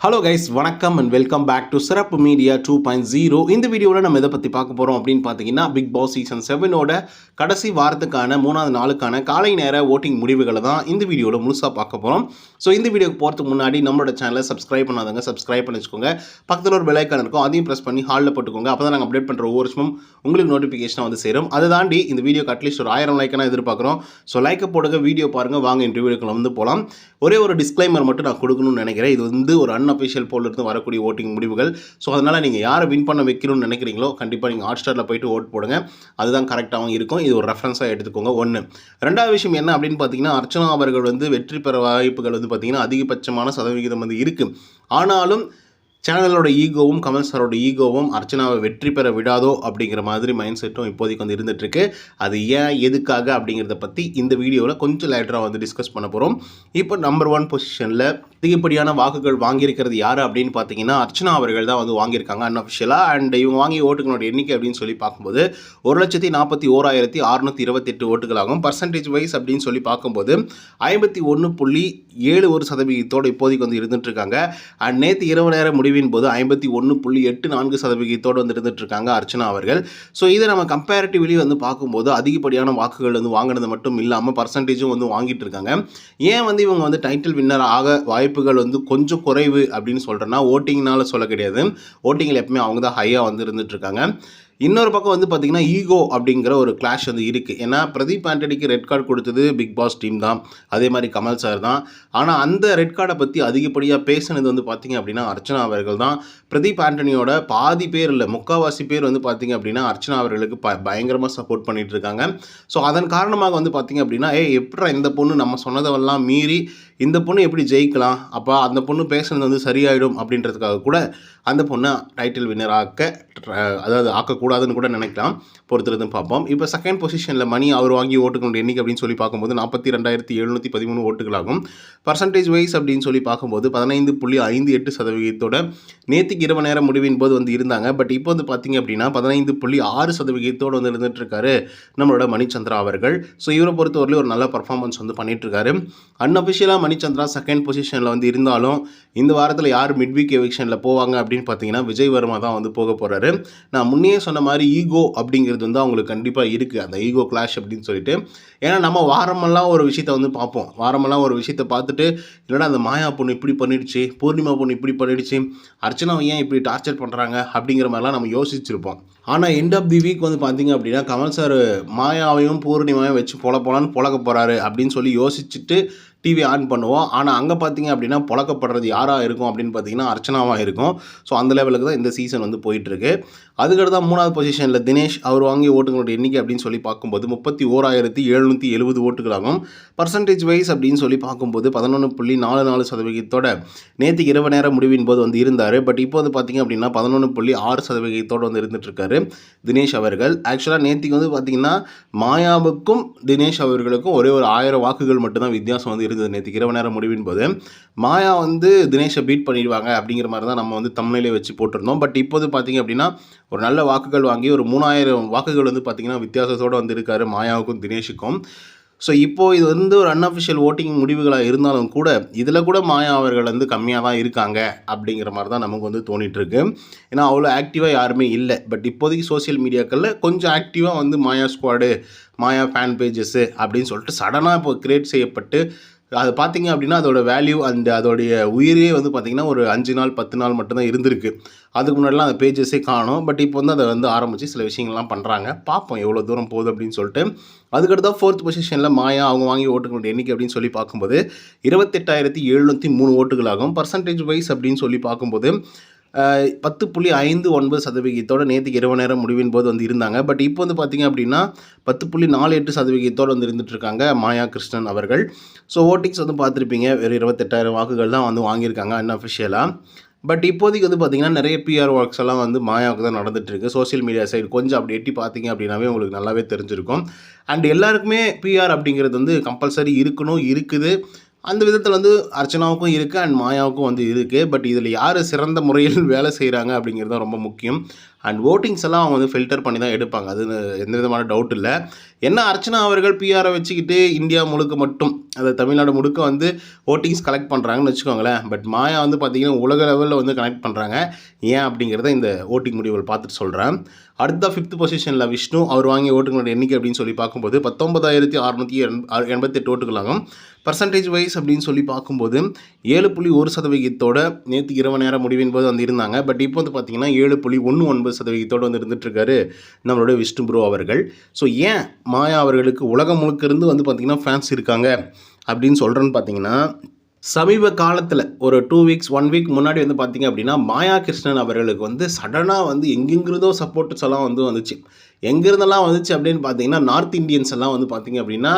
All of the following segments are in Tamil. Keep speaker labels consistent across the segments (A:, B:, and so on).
A: ஹலோ கைஸ், வணக்கம் அண்ட் வெல்கம் பேக் டு சிறப்பு மீடியா 2.0. இந்த வீடியோவில் நம்ம எதை பற்றி பார்க்க போகிறோம் அப்படின்னு பார்த்தீங்கன்னா, பிக் பாஸ் சீசன் 7ஓட கடைசி வாரத்துக்கான 3வது நாளுக்கான காலை நேர ஓட்டிங் முடிவுகளை தான் இந்த வீடியோவில் முழுசாக பார்க்க போகிறோம். ஸோ இந்த வீடியோக்கு போகிறதுக்கு முன்னாடி நம்மளோட சேனலை சப்ஸ்கிரைப் பண்ணாதவங்க சப்ஸ்கிரைப் பண்ணி வச்சுக்கோங்க. பக்கத்தில் ஒரு பெல் ஐக்கான் இருக்கும், அதையும் ப்ரெஸ் பண்ணி ஹாலில் போட்டுக்கோங்க. அப்போ தான் நாங்கள் அப்டேட் பண்ணுற ஒவ்வொரு விஷயமும் உங்களுக்கு நோட்டிஃபிகேஷனாக வந்து சேரும். அதை தாண்டி இந்த வீடியோக்கு அட்லீஸ்ட் ஒரு 1000 லைக்கான எதிர்பார்க்குறோம். ஸோ லைக்கை போடுங்க, வீடியோ பாருங்கள், வாங்க இன்டர்வியூக்குள்ள வந்து போகலாம். ஒரே ஒரு டிஸ்க்ளைமர் மட்டும் நான் கொடுக்கணும்னு நினைக்கிறேன். இது வந்து ஒரு அன்அஃபிஷியல் போலிருந்து வரக்கூடிய ஓட்டிங் முடிவுகள். ஸோ அதனால் நீங்கள் யாரை வின் பண்ண வைக்கணும்னு நினைக்கிறீங்களோ கண்டிப்பாக நீங்கள் ஹாட்ஸ்டாரில் போயிட்டு ஓட் போடுங்க. அதுதான் கரெக்டாகவும் இருக்கும். இது ஒரு ரெஃபரன்ஸாக எடுத்துக்கோங்க. ஒன்று. ரெண்டாவது விஷயம் என்ன அப்படின்னு பார்த்தீங்கன்னா, அர்ச்சனா அவர்கள் வந்து வெற்றி பெற வாய்ப்புகள் வந்து பார்த்தீங்கன்னா அதிகபட்சமான சதவிகிதம் வந்து இருக்குது. ஆனாலும் சேனலோட ஈகோவும் கமல் சாரோட ஈகோவும் அர்ச்சனாவை வெற்றி பெற விடாதோ அப்படிங்கிற மாதிரி மைண்ட் செட்டும் இப்போதைக்கு வந்து இருந்துகிட்ருக்கு. அது ஏன், எதுக்காக அப்படிங்கிறத பற்றி இந்த வீடியோவில் கொஞ்சம் லேட்டராக வந்து டிஸ்கஸ் பண்ண போகிறோம். இப்போ நம்பர் 1 பொசிஷனில் அதிகப்படியான வாக்குகள் வாங்கியிருக்கிறது யார் அப்படின்னு பார்த்தீங்கன்னா, அர்ச்சனா அவர்கள் தான் வந்து வாங்கியிருக்காங்க அன்அஃபிஷியலாக. அண்ட் இவங்க வாங்கிய ஓட்டுகளோட எண்ணிக்கை அப்படின்னு சொல்லி பார்க்கும்போது 1,41,628 ஓட்டுகளாகும். பர்சன்டேஜ் வைஸ் அப்படின்னு சொல்லி பார்க்கும்போது 51.71% இப்போதைக்கு வந்து இருந்துட்டு இருக்காங்க. அண்ட் நேற்று இரவு நேர முடிவின் போது 51.84% வந்து இருந்துட்டு இருக்காங்க அர்ச்சனா அவர்கள். ஸோ இதை நம்ம கம்பேரிட்டிவ்லி வந்து பார்க்கும்போது அதிகப்படியான வாக்குகள் வந்து வாங்கினது மட்டும் இல்லாமல் பர்சன்டேஜும் வந்து வாங்கிட்டு இருக்காங்க. ஏன் வந்து இவங்க வந்து டைட்டில் வின்னர் ஆக வாய்ப்புகள் வந்து கொஞ்சம் குறைவு அப்படின்னு சொல்கிறேன்னா, ஓட்டிங்னால சொல்ல கிடையாது. ஓட்டிங்கில் எப்பவுமே அவங்க தான் ஹையாக வந்து இருந்துட்டு இருக்காங்க. இன்னொரு பக்கம் வந்து பார்த்திங்கன்னா, ஈகோ அப்படிங்கிற ஒரு கிளாஷ் வந்து இருக்குது. ஏன்னா பிரதீப் ஆண்டனிக்கு ரெட் கார்டு கொடுத்தது பிக் பாஸ் டீம் தான், அதே மாதிரி கமல் சார் தான். ஆனால் அந்த ரெட் கார்டை பற்றி அதிகப்படியாக பேசினது வந்து பார்த்திங்க அப்படின்னா அர்ச்சனா அவர்கள் தான். பிரதீப் ஆண்டனியோட பாதி பேர் இல்லை, முக்கால்வாசி பேர் வந்து பார்த்திங்க அப்படின்னா அர்ச்சனா அவர்களுக்கு பயங்கரமாக சப்போர்ட் பண்ணிகிட்டு இருக்காங்க. ஸோ அதன் காரணமாக வந்து பார்த்திங்க அப்படின்னா, எப்படா இந்த பொண்ணு நம்ம சொன்னதெல்லாம் மீறி இந்த பொண்ணு எப்படி ஜெயிக்கலாம், அப்போ அந்த பொண்ணு பேசுனது வந்து சரியாயிடும் அப்படின்றதுக்காக கூட அந்த பொண்ணை டைட்டில் வின்னர் ஆக்கக்கூடாதுன்னு கூட நினைக்கலாம். பொறுத்திருந்து பார்ப்போம். இப்போ செகண்ட் பொசிஷனில் மணி அவர் வாங்கி ஓட்டுகளோட எண்ணிக்கை அப்படின்னு சொல்லி பார்க்கும்போது 42,713 ஓட்டுகளாகும். பர்சன்டேஜ் வைஸ் அப்படின்னு சொல்லி பார்க்கும்போது 15.58% நேற்றுக்கு இரவு நேர முடிவின் போது வந்து இருந்தாங்க. பட் இப்போ வந்து பார்த்திங்க அப்படின்னா 15.6% வந்து இருந்துட்டு இருக்காரு நம்மளோட மணிச்சந்திரா அவர்கள். ஸோ இவரை பொறுத்தவரையிலும் ஒரு நல்ல பர்ஃபார்மன்ஸ் வந்து பண்ணிட்டு இருக்காரு. அன்அஃபிஷியலாக மணிச்சந்திரா செகண்ட் பொசிஷனில் வந்து இருந்தாலும் இந்த வாரத்தில் யார் மிட்வீக் எவிக்ஷனில் போவாங்க அப்படின்னு பார்த்தீங்கன்னா விஜய் வர்மா தான் வந்து போக போகிறாரு. நான் முன்னே சொன்ன மாதிரி ஈகோ அப்படிங்கிறது வந்து அவங்களுக்கு கண்டிப்பாக இருக்குது, அந்த ஈகோ கிளாஷ் அப்படின்னு சொல்லிட்டு. ஏன்னா நம்ம வாரமெல்லாம் ஒரு விஷயத்தை வந்து பார்ப்போம். வாரமெல்லாம் ஒரு விஷயத்தை பார்த்துட்டு, இல்லைனா அந்த மாயா பொண்ணு இப்படி பண்ணிடுச்சு, பூர்ணிமா பொண்ணு இப்படி பண்ணிடுச்சு, அர்ச்சனாவை ஏன் இப்படி டார்ச்சர் பண்ணுறாங்க அப்படிங்கிற மாதிரிலாம் நம்ம யோசிச்சிருப்போம். ஆனால் எண்ட் ஆஃப் தி வீக் வந்து பார்த்திங்க அப்படின்னா கமல் சார் மாயாவையும் பூர்ணிமாவையும் வச்சு போலான்னு பொழக்க போகிறாரு அப்படின்னு சொல்லி யோசிச்சுட்டு டிவி ஆன் பண்ணுவோம். ஆனால் அங்கே பார்த்தீங்க அப்படின்னா பொழக்கப்படுறது யாராக இருக்கும் அப்படின்னு பார்த்தீங்கன்னா அர்ச்சனாவாக இருக்கும். ஸோ அந்த லெவலுக்கு தான் இந்த சீசன் வந்து போயிட்டுருக்கு. அதுக்கடுத்து தான் 3வது பொசிஷனில் தினேஷ் அவர் வாங்கிய ஓட்டுகளோட எண்ணிக்கை அப்படின்னு சொல்லி பார்க்கும்போது 31,770 ஓட்டுகளாகும். பர்சன்டேஜ் வைஸ் அப்படின்னு சொல்லி பார்க்கும்போது 11.44% நேற்று இரவு நேர முடிவின் போது வந்து இருந்தார். பட் இப்போ வந்து பார்த்திங்க அப்படின்னா 11.6% வந்து இருந்துட்டு இருக்காரு தினேஷ் அவர்கள். ஆக்சுவலாக நேற்றுக்கு வந்து பார்த்திங்கன்னா மாயாவுக்கும் தினேஷ் அவர்களுக்கும் ஒரே ஒரு 1000 வாக்குகள் மட்டும்தான் வித்தியாசம் வந்து இருந்தது நேற்றுக்கு இரவு நேரம் முடிவின் போது. மாயா வந்து தினேஷை பீட் பண்ணிடுவாங்க அப்படிங்கிற மாதிரி தான் நம்ம வந்து தமிழிலே வச்சு போட்டிருந்தோம். பட் இப்போது பார்த்திங்க அப்படின்னா ஒரு நல்ல வாக்குகள் வாங்கி ஒரு 3000 வாக்குகள் வந்து பார்த்திங்கன்னா வித்தியாசத்தோடு வந்து இருக்காரு மாயாவுக்கும் தினேஷுக்கும். ஸோ இப்போது இது வந்து ஒரு அன்அஃபிஷியல் ஓட்டிங் முடிவுகளாக இருந்தாலும் கூட இதில் கூட மாயா அவர்கள் வந்து கம்மியாக தான் இருக்காங்க அப்படிங்கிற மாதிரி தான் நமக்கு வந்து தோணிகிட்ருக்கு. ஏன்னா அவ்வளோ ஆக்டிவாக யாருமே இல்லை. பட் இப்போதைக்கு சோசியல் மீடியாக்களில் கொஞ்சம் ஆக்டிவாக வந்து மாயா ஸ்குவாடு, மாயா ஃபேன் பேஜஸ்ஸு அப்படின்னு சொல்லிட்டு சடனாக இப்போ கிரியேட் செய்யப்பட்டு அது பார்த்திங்க அப்படின்னா அதோட வேல்யூ அண்ட் அதோடைய உயிரே வந்து பார்த்திங்கன்னா ஒரு 5 நாள் 10 நாள் மட்டும்தான் இருந்திருக்கு. அதுக்கு முன்னாடிலாம் அந்த பேஜஸே காணும். பட் இப்போ வந்து அதை வந்து ஆரம்பித்து சில விஷயங்கள்லாம் பண்ணுறாங்க. பார்ப்போம் எவ்வளோ தூரம் போகுது அப்படின்னு சொல்லிட்டு. அதுக்கடுத்தா 4th பொசிஷனில் மாயா அவங்க வாங்கி ஓட்டுகளோட எண்ணிக்கை அப்படின்னு சொல்லி பார்க்கும்போது 28,703 ஓட்டுகளாகும். பர்சன்டேஜ் வைஸ் அப்படின்னு சொல்லி பார்க்கும்போது 10.59% நேற்றுக்கு இரவு நேரம் முடிவின் போது வந்து இருந்தாங்க. பட் இப்போ வந்து பார்த்திங்க அப்படின்னா 10.48% வந்து இருந்துகிட்ருக்காங்க மாயா கிருஷ்ணன் அவர்கள். ஸோ ஓட்டிங்ஸ் வந்து பார்த்துருப்பீங்க, வெறும் 28,000 வாக்குகள் தான் வந்து வாங்கியிருக்காங்க அன்அஃபிஷியலாக. பட் இப்போதைக்கு வந்து பார்த்திங்கன்னா நிறைய பிஆர் ஒர்க்ஸ் எல்லாம் வந்து மாயாவுக்கு தான் நடந்துகிட்ருக்கு. சோஷியல் மீடியா சைடு கொஞ்சம் அப்படி எட்டி பார்த்தீங்க அப்படின்னாவே உங்களுக்கு நல்லாவே தெரிஞ்சிருக்கும். அண்ட் எல்லாருக்குமே பிஆர் அப்படிங்கிறது வந்து கம்பல்சரி இருக்கணும், இருக்குது. அந்த விதத்தில் வந்து அர்ச்சனாவுக்கும் இருக்குது அண்ட் மாயாவுக்கும் வந்து இருக்குது. பட் இதில் யார் சிறந்த முறையில் வேலை செய்கிறாங்க அப்படிங்கிறது தான் ரொம்ப முக்கியம். அண்ட் ஓட்டிங்ஸ் எல்லாம் அவங்க வந்து ஃபில்டர் பண்ணி தான் எடுப்பாங்க, அது எந்த விதமான டவுட் இல்லை. என்ன அர்ச்சனா அவர்கள் பிஆரை வச்சுக்கிட்டு இந்தியா முழுக்க மட்டும், அது தமிழ்நாடு முழுக்க வந்து ஓட்டிங்ஸ் கலெக்ட் பண்ணுறாங்கன்னு வச்சுக்கோங்களேன். பட் மாயா வந்து பார்த்திங்கன்னா உலக லெவலில் வந்து கனெக்ட் பண்ணுறாங்க. ஏன் அப்படிங்கிறத இந்த ஓட்டிங் முடிவுகள் பார்த்துட்டு சொல்கிறேன். அடுத்த 5th பொசிஷனில் விஷ்ணு, அவர் வாங்கிய ஓட்டுகளோட எண்ணிக்கை அப்படின்னு சொல்லி பார்க்கும்போது 19,688 ஓட்டுகளாகும். பர்சன்டேஜ் வைஸ் அப்படின்னு சொல்லி பார்க்கும்போது 7.1% நேற்று இரவு நேரம் முடிவின் போது வந்து இருந்தாங்க. பட் இப்போ வந்து பார்த்திங்கன்னா 7.19% வந்து இருந்துகிட்ருக்காரு நம்மளுடைய விஷ்ணு ப்ரோ அவர்கள். ஸோ ஏன் மாயா அவர்களுக்கு உலகம் முழுக்க இருந்து வந்து பார்த்திங்கன்னா ஃபேன்ஸ் இருக்காங்க அப்படின்னு சொல்கிறேன்னு பார்த்தீங்கன்னா, சமீப காலத்தில் ஒரு 2 வீக்ஸ் 1 வீக் முன்னாடி வந்து பார்த்திங்க அப்படின்னா மாயா கிருஷ்ணன் அவர்களுக்கு வந்து சடனாக வந்து எங்கெங்கிருந்தோ சப்போர்ட்ஸ் எல்லாம் வந்து வந்துச்சு. எங்கேருந்தெல்லாம் வந்துச்சு அப்படின்னு பார்த்தீங்கன்னா, நார்த் இந்தியன்ஸ் எல்லாம் வந்து பார்த்திங்க அப்படின்னா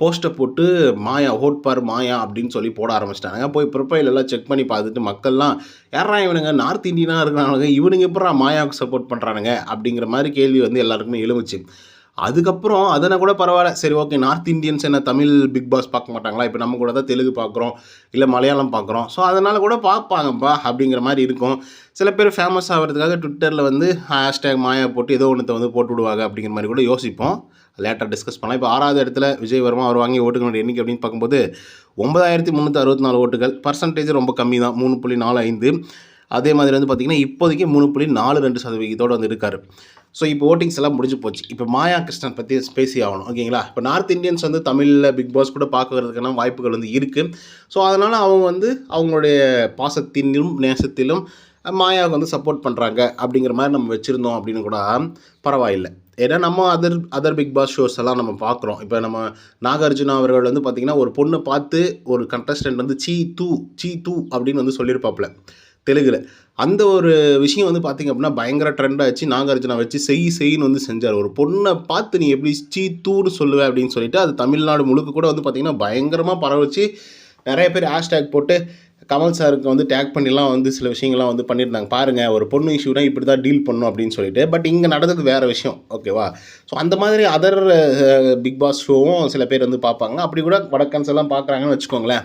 A: போஸ்ட்டை போட்டு மாயா ஓட் பார் மாயா அப்படின்னு சொல்லி போட ஆரம்பிச்சிட்டாங்க. போய் ப்ரொஃபைல் எல்லாம் செக் பண்ணி பார்த்துட்டு மக்கள்லாம், யாரா இவனுங்க நார்த் இந்தியனாக இருக்கிறானுங்க, இவனுங்க எப்படா மாயாவுக்கு சப்போர்ட் பண்ணுறானுங்க அப்படிங்கிற மாதிரி கேள்வி வந்து எல்லாருக்குமே எழுந்துச்சு. அதுக்கப்புறம் அதனை கூட பரவாயில்ல, சரி ஓகே, நார்த் இந்தியன்ஸ் என்ன தமிழ் பிக் பாஸ் பார்க்க மாட்டாங்களா, இப்போ நம்ம கூட தான் தெலுங்கு பார்க்குறோம், இல்லை மலையாளம் பார்க்குறோம், ஸோ அதனால் கூட பார்ப்பாங்கப்பா அப்படிங்கிற மாதிரி இருக்கும். சில பேர் ஃபேமஸ் ஆகிறதுக்காக ட்விட்டரில் வந்து ஹேஷ்டேக் மாயா போட்டு ஏதோ ஒன்றத்தை வந்து போட்டு விடுவாங்க அப்படிங்கிற மாதிரி கூட யோசிப்போம். லேட்டாக டிஸ்கஸ் பண்ணலாம். இப்போ 6வது இடத்துல விஜய் வர்மா, அவர் வாங்கிய ஓட்டுகளோட எண்ணிக்கை அப்படின்னு பார்க்கும்போது 9,364 ஓட்டுகள். பர்சன்டேஜ் ரொம்ப கம்மி தான், 3.45. அதே மாதிரி வந்து பார்த்திங்கன்னா இப்போதைக்கு 3.42% வந்து இருக்கார். ஸோ இப்போ ஓட்டிங்ஸ் எல்லாம் முடிஞ்சு போச்சு. இப்போ மாயா கிருஷ்ணன் பற்றி பேசி ஆகணும், ஓகேங்களா. இப்போ நார்த் இந்தியன்ஸ் வந்து தமிழில் பிக் பாஸ் கூட பார்க்கறதுக்கான வாய்ப்புகள் வந்து இருக்குது. ஸோ அதனால் அவங்க வந்து அவங்களுடைய பாசத்திலும் நேசத்திலும் மாயாவுக்கு வந்து சப்போர்ட் பண்ணுறாங்க அப்படிங்கிற மாதிரி நம்ம வச்சுருந்தோம் அப்படின்னு கூட பரவாயில்லை. ஏன்னா நம்ம அதர் பிக் பாஸ் ஷோஸ் எல்லாம் நம்ம பார்க்குறோம். இப்போ நம்ம நாகார்ஜுனா அவர்கள் வந்து பார்த்திங்கன்னா ஒரு பொண்ணை பார்த்து ஒரு கண்டஸ்டன்ட் வந்து சீ தூ அப்படின்னு வந்து சொல்லியிருப்பாப்புல தெலுங்கில். அந்த ஒரு விஷயம் வந்து பார்த்திங்க அப்படின்னா பயங்கர ட்ரெண்டாகிடுச்சு. நாகார்ஜுனா வச்சு செய்யின்னு வந்து செஞ்சார். ஒரு பொண்ணை பார்த்து நீ எப்படி தூன்னு சொல்லுவேன் அப்படின்னு சொல்லிட்டு அது தமிழ்நாடு முழுக்க கூட வந்து பார்த்திங்கன்னா பயங்கரமாக பரவச்சு. நிறைய பேர் ஹேஷ்டேக் போட்டு கமல் சாருக்கு வந்து டேக் பண்ணிலாம் வந்து சில விஷயங்கள்லாம் வந்து பண்ணியிருந்தாங்க. பாருங்கள், ஒரு பொண்ணு இஷ்யூனா இப்படி தான் டீல் பண்ணணும் அப்படின்னு சொல்லிட்டு. பட் இங்கே நடந்தது வேறு விஷயம், ஓகேவா. ஸோ அந்த மாதிரி அதர் பிக் பாஸ் ஷோவும் சில பேர் வந்து பார்ப்பாங்க. அப்படி கூட வடக்கன்ஸ் எல்லாம் பார்க்குறாங்கன்னு வச்சுக்கோங்களேன்.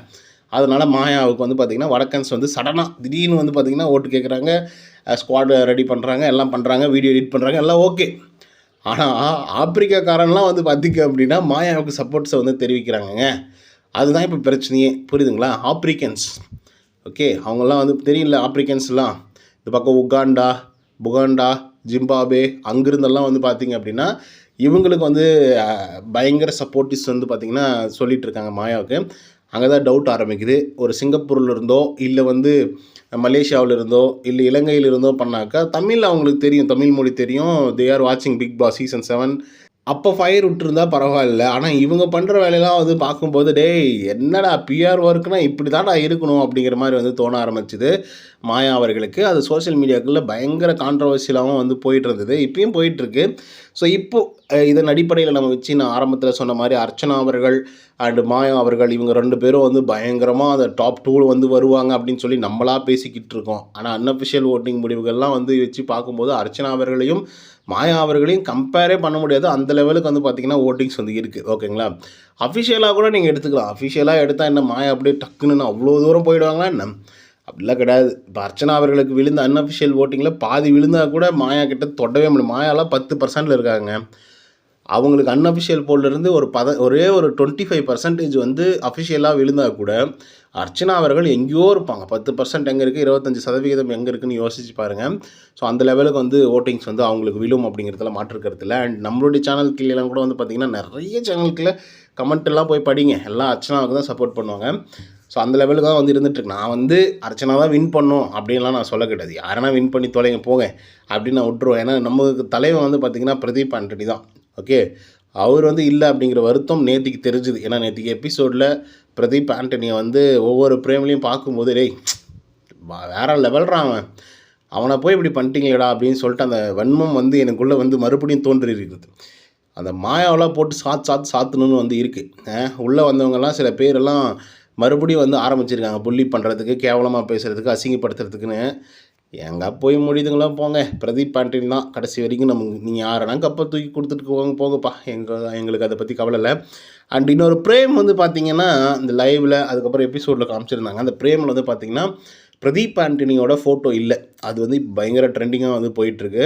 A: அதனால் மாயாவுக்கு வந்து பார்த்திங்கன்னா வடக்கன்ஸ் வந்து சடனாக திடீர்னு வந்து பார்த்திங்கன்னா ஓட்டு கேட்குறாங்க, ஸ்குவாடு ரெடி பண்ணுறாங்க, எல்லாம் பண்ணுறாங்க, வீடியோ எடிட் பண்ணுறாங்க, எல்லாம் ஓகே. ஆனால் ஆப்பிரிக்காக்காரன்லாம் வந்து பார்த்திங்க அப்படின்னா மாயாவுக்கு சப்போர்ட்ஸை வந்து தெரிவிக்கிறாங்கங்க. அதுதான் இப்போ பிரச்சனையே, புரியுதுங்களா. ஆப்ரிக்கன்ஸ், ஓகே, அவங்கெல்லாம் வந்து தெரியல. ஆப்ரிக்கன்ஸ்லாம் இந்த பக்கம் புகாண்டா, ஜிம்பாபே அங்கிருந்தெல்லாம் வந்து பார்த்திங்க அப்படின்னா இவங்களுக்கு வந்து பயங்கர சப்போர்ட்டிஸ் வந்து பார்த்திங்கன்னா சொல்லிகிட்டு இருக்காங்க மாயாவுக்கு. அங்கே தான் டவுட் ஆரம்பிக்குது. ஒரு சிங்கப்பூரில் இருந்தோ இல்லை வந்து மலேசியாவில் இருந்தோ இல்லை இலங்கையில் இருந்தோ பண்ணாக்கா தமிழ் அவங்களுக்கு தெரியும், தமிழ் மொழி தெரியும். தே ஆர் வாட்சிங் பிக் பாஸ் சீசன் 7. அப்போ ஃபயர் விட்டுருந்தா பரவாயில்ல. ஆனால் இவங்க பண்ணுற வேலையெல்லாம் வந்து பார்க்கும்போது, டேய் என்னடா பிஆர் ஒர்க்குனா இப்படி தான்டா இருக்கணும் அப்படிங்கிற மாதிரி வந்து தோண ஆரம்பிச்சுது மாயா அவர்களுக்கு. அது சோஷியல் மீடியாக்களில் பயங்கர கான்ட்ரவர்சியலாகவும் வந்து போயிட்டு இருந்தது, இப்பயும் போயிட்டுருக்கு. ஸோ இப்போது இதன் அடிப்படையில் நம்ம வச்சு நான் ஆரம்பத்தில் சொன்ன மாதிரி அர்ச்சனா அவர்கள் அண்டு மாயா அவர்கள் இவங்க 2 பேரும் வந்து பயங்கரமாக அந்த டாப் 2 வந்து வருவாங்க அப்படின்னு சொல்லி நம்மளாக பேசிக்கிட்டு இருக்கோம். ஆனால் அன்அஃபிஷியல் ஓட்டிங் முடிவுகள்லாம் வந்து வச்சு பார்க்கும்போது அர்ச்சனா அவர்களையும் மாயா அவர்களையும் கம்பேரே பண்ண முடியாது. அந்த லெவலுக்கு வந்து பார்த்திங்கன்னா ஓட்டிங்ஸ் வந்து இருக்குது, ஓகேங்களா. அஃபிஷியலாக கூட நீங்கள் எடுத்துக்கலாம். அஃபிஷியலாக எடுத்தால் என்ன மாயா அப்படியே டக்குன்னு அவ்வளோ தூரம் போயிடுவாங்களா என்ன? அப்படிலாம் கிடையாது. இப்போ அர்ச்சனா அவர்களுக்கு விழுந்த அன்அஃபிஷியல் ஓட்டிங்கில் பாதி விழுந்தால் கூட மாயா கிட்ட தொடவே முடியும். மாயாலாம் 10% இருக்காங்க. அவங்களுக்கு அன்அஃபிஷியல் போல்லேருந்து ஒரே ஒரு 25% வந்து அஃபிஷியலாக விழுந்தால் கூட அர்ச்சனா அவர்கள் எங்கேயோ இருப்பாங்க. 10% எங்கே இருக்குது, 25% எங்கே இருக்குதுன்னு யோசிச்சு பாருங்கள். ஸோ அந்த லெவலுக்கு வந்து ஓட்டிங்ஸ் வந்து அவங்களுக்கு விழும் அப்படிங்கிறதுல மாற்றுக்கிறது இல்லை. அண்ட் நம்மளுடைய சேனல் கீழெல்லாம் கூட வந்து பார்த்திங்கன்னா நிறைய சேனலுக்குள்ள கமெண்ட்டெல்லாம் போய் படிங்க, எல்லாம் அர்ச்சனாவுக்கு தான் சப்போர்ட் பண்ணுவாங்க. ஸோ அந்த லெவலுக்கு தான் வந்து இருந்துகிட்ருக்கு. நான் வந்து அர்ச்சனா தான் வின் பண்ணோம் அப்படின்லாம் நான் சொல்ல கிடையாது. யாரெனா வின் பண்ணி தொலைங்க போங்க அப்படின்னு நான் விட்டுருவேன். ஏன்னா நமக்கு தலைவன் வந்து பார்த்திங்கன்னா பிரதீப் ஆண்டனி தான், ஓகே. அவர் வந்து இல்லை அப்படிங்கிற வருத்தம் நேற்றுக்கு தெரிஞ்சுது. ஏன்னா நேற்றுக்கு எபிசோடில் பிரதீப் ஆண்டனியை வந்து ஒவ்வொரு பிரேம்லையும் பார்க்கும்போது, டேய் வேறு லெவல்றான் அவனை போய் இப்படி பண்ணிட்டீங்களேடா அப்படின்னு சொல்லிட்டு அந்த வன்மம் வந்து எனக்குள்ளே வந்து மறுபடியும் தோன்றி இருக்குது. அந்த மாயாவெல்லாம் போட்டு சாத்தணுன்னு வந்து இருக்குது. உள்ளே வந்தவங்கெல்லாம் சில பேரெல்லாம் மறுபடியும் வந்து ஆரம்பிச்சிருக்காங்க புள்ளி பண்ணுறதுக்கு, கேவலமாக பேசுகிறதுக்கு, அசிங்கப்படுத்துறதுக்குன்னு. எங்கே போய் முடியுதுங்களோ போங்க. பிரதீப் ஆண்டனி தான் கடைசி வரைக்கும் நீங்கள் யாரெனா கப்பை தூக்கி கொடுத்துட்டு போங்கப்பா, எங்களுக்கு அதை பற்றி கவலை இல்லை. அண்ட் இன்னொரு பிரேம் வந்து பார்த்திங்கன்னா இந்த லைவில் அதுக்கப்புறம் எபிசோடில் காமிச்சிருந்தாங்க. அந்த பிரேமில் வந்து பார்த்திங்கன்னா பிரதீப் ஆண்டனியோட ஃபோட்டோ இல்லை. அது வந்து பயங்கர ட்ரெண்டிங்காக வந்து போயிட்டுருக்கு.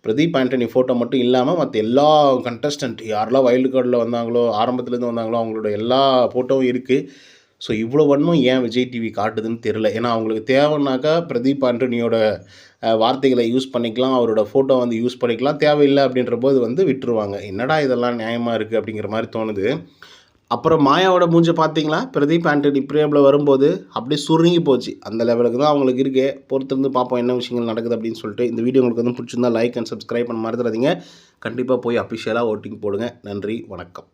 A: பிரதீப் ஆண்டனி ஃபோட்டோ மட்டும் இல்லாமல் மற்ற எல்லா கண்டஸ்டன்ட் யாரெல்லாம் வைல்டு கார்டில் வந்தாங்களோ, ஆரம்பத்துலேருந்து வந்தாங்களோ, அவங்களோட எல்லா ஃபோட்டோவும் இருக்குது. ஸோ இவ்வளோ வன்மம் ஏன் விஜய் டிவி காட்டுதுன்னு தெரில. ஏன்னா அவங்களுக்கு தேவைன்னாக்கா பிரதீப் ஆண்டனியோட வார்த்தைகளை யூஸ் பண்ணிக்கலாம், அவரோட ஃபோட்டோ வந்து யூஸ் பண்ணிக்கலாம். தேவையில்லை அப்படின்ற போது வந்து விட்டுருவாங்க. என்னடா இதெல்லாம் நியாயமாக இருக்குது அப்படிங்கிற மாதிரி தோணுது. அப்புறம் மாயாவோட மூஞ்ச பார்த்தீங்களா? பிரதீப் ஆண்டனி பிரேமில் வரும்போது அப்படியே சுருங்கி போச்சு. அந்த லெவலுக்கு தான் அவங்களுக்கு இருக்கு. பொறுத்திருந்து பார்ப்போம் என்ன விஷயங்கள் நடக்குது அப்படின்னு சொல்லிட்டு. இந்த வீடியோ உங்களுக்கு வந்து பிடிச்சிருந்தா லைக் அண்ட் சப்ஸ்கிரைப் பண்ண மறந்துடாதீங்க. கண்டிப்பாக போய் அஃபிஷியலாக ஓட்டிங் போடுங்க. நன்றி, வணக்கம்.